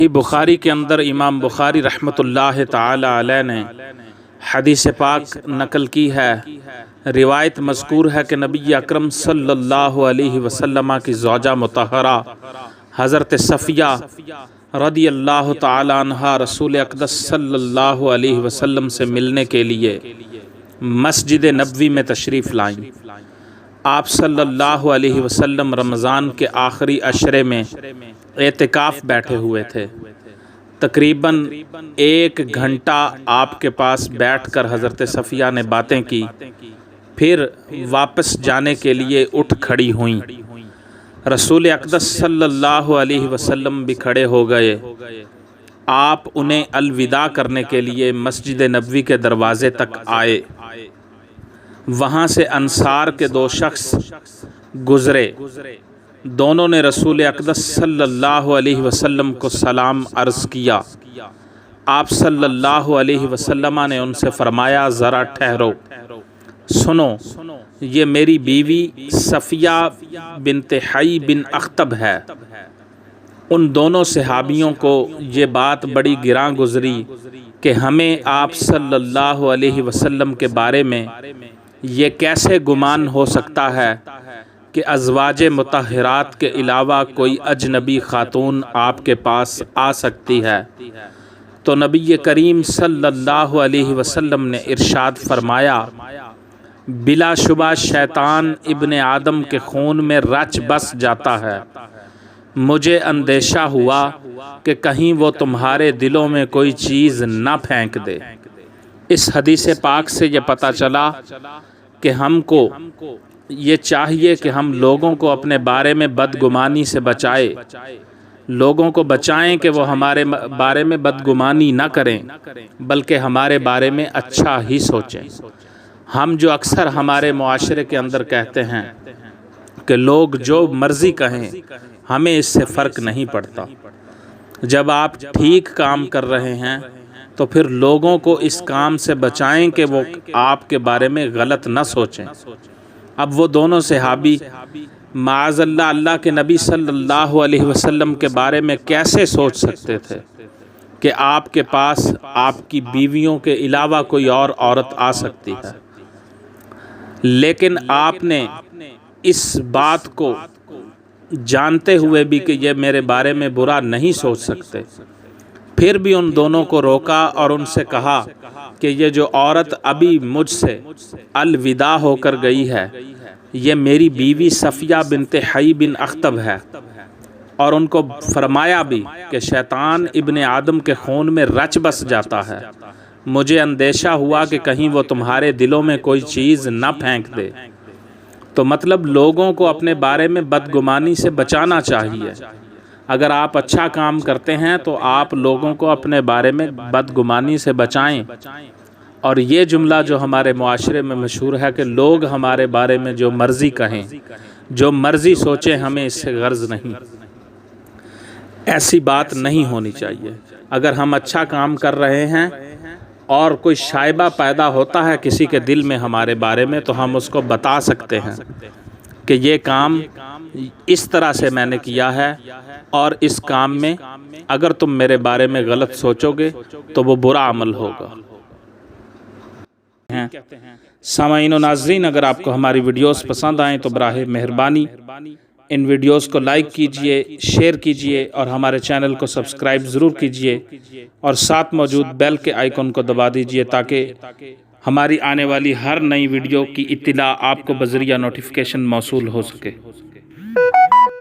بخاری کے اندر امام بخاری رحمۃ اللہ تعالی علیہ نے حدیث پاک نقل کی ہے، روایت مذکور ہے کہ نبی اکرم صلی اللہ علیہ وسلم کی زوجہ مطہرہ حضرت صفیہ رضی اللہ تعالی عنہا رسول اقدس صلی اللہ علیہ وسلم سے ملنے کے لیے مسجد نبوی میں تشریف لائیں۔ آپ صلی اللہ علیہ وسلم رمضان کے آخری عشرے میں اعتکاف بیٹھے ہوئے تھے۔ تقریباً 1 گھنٹہ آپ کے پاس بیٹھ کر حضرت صفیہ نے باتیں کی، پھر واپس جانے کے لیے اٹھ کھڑی ہوئیں۔ رسول اقدس صلی اللہ علیہ وسلم بھی کھڑے ہو گئے۔ آپ انہیں الوداع کرنے کے لیے مسجد نبوی کے دروازے تک آئے۔ وہاں سے انصار کے 2 شخص گزرے، دونوں نے رسول اقدس صلی اللہ علیہ وسلم کو سلام عرض کیا۔ آپ صلی اللہ علیہ وسلم نے ان سے فرمایا، ذرا ٹھہرو، سنو، یہ میری بیوی صفیہ بنت حی بن اخطب ہے۔ ان دونوں صحابیوں کو یہ بات بڑی گراں گزری کہ ہمیں آپ صلی اللہ علیہ وسلم کے بارے میں یہ کیسے گمان ہو سکتا ہے کہ ازواج مطہرات کے علاوہ کوئی اجنبی خاتون آپ کے پاس آ سکتی ہے۔ تو نبی کریم صلی اللہ علیہ وسلم نے ارشاد فرمایا، بلا شبہ شیطان ابن آدم کے خون میں رچ بس جاتا ہے۔ مجھے اندیشہ ہوا کہ کہیں وہ تمہارے دلوں میں کوئی چیز نہ پھینک دے۔ اس حدیث پاک سے یہ پتہ چلا کہ ہم کو یہ چاہیے کہ ہم لوگوں کو اپنے بارے میں بدگمانی سے بچائیں، لوگوں کو بچائیں کہ وہ ہمارے بارے میں بدگمانی نہ کریں بلکہ ہمارے بارے میں اچھا ہی سوچیں۔ ہم جو اکثر ہمارے معاشرے کے اندر کہتے ہیں کہ لوگ جو مرضی کہیں ہمیں اس سے فرق نہیں پڑتا، جب آپ ٹھیک کام کر رہے ہیں تو پھر لوگوں کو اس کام سے بچائیں کہ وہ آپ کے بارے میں غلط نہ سوچیں۔ اب وہ دونوں صحابی معاذ اللہ اللہ کے نبی صلی اللہ علیہ وسلم کے بارے میں کیسے سوچ سکتے تھے کہ آپ کے پاس آپ کی بیویوں کے علاوہ کوئی اور عورت آ سکتی ہے؟ لیکن آپ نے اس بات کو جانتے ہوئے بھی کہ یہ میرے بارے میں برا نہیں سوچ سکتے، پھر بھی ان دونوں کو روکا اور ان سے کہا کہ یہ جو عورت ابھی مجھ سے الوداع ہو کر گئی ہے یہ میری بیوی صفیہ بنت حی بن اخطب ہے، اور ان کو فرمایا بھی کہ شیطان ابن آدم کے خون میں رچ بس جاتا ہے۔ مجھے اندیشہ ہوا کہ کہیں وہ تمہارے دلوں میں کوئی چیز نہ پھینک دے۔ تو مطلب لوگوں کو اپنے بارے میں بدگمانی سے بچانا چاہیے۔ اگر آپ اچھا کام کرتے ہیں تو آپ لوگوں کو اپنے بارے میں بدگمانی سے بچائیں۔ اور یہ جملہ جو ہمارے معاشرے میں مشہور ہے کہ لوگ ہمارے بارے میں جو مرضی کہیں، جو مرضی سوچیں، ہمیں اس سے غرض نہیں، ایسی بات نہیں ہونی چاہیے۔ اگر ہم اچھا کام کر رہے ہیں اور کوئی شائبہ پیدا ہوتا ہے کسی کے دل میں ہمارے بارے میں تو ہم اس کو بتا سکتے ہیں کہ یہ کام اس طرح سے میں نے کیا ہے، اور اس کام میں اگر تم میرے بارے میں غلط سوچو گے تو وہ برا عمل ہوگا۔ سامعین و ناظرین، اگر آپ کو ہماری ویڈیوز پسند آئیں تو براہ مہربانی ان ویڈیوز کو لائک کیجئے، شیئر کیجئے اور ہمارے چینل کو سبسکرائب ضرور کیجئے، اور ساتھ موجود بیل کے آئیکن کو دبا دیجئے تاکہ ہماری آنے والی ہر نئی ویڈیو کی اطلاع آپ کو بذریعہ نوٹیفیکیشن موصول ہو سکے۔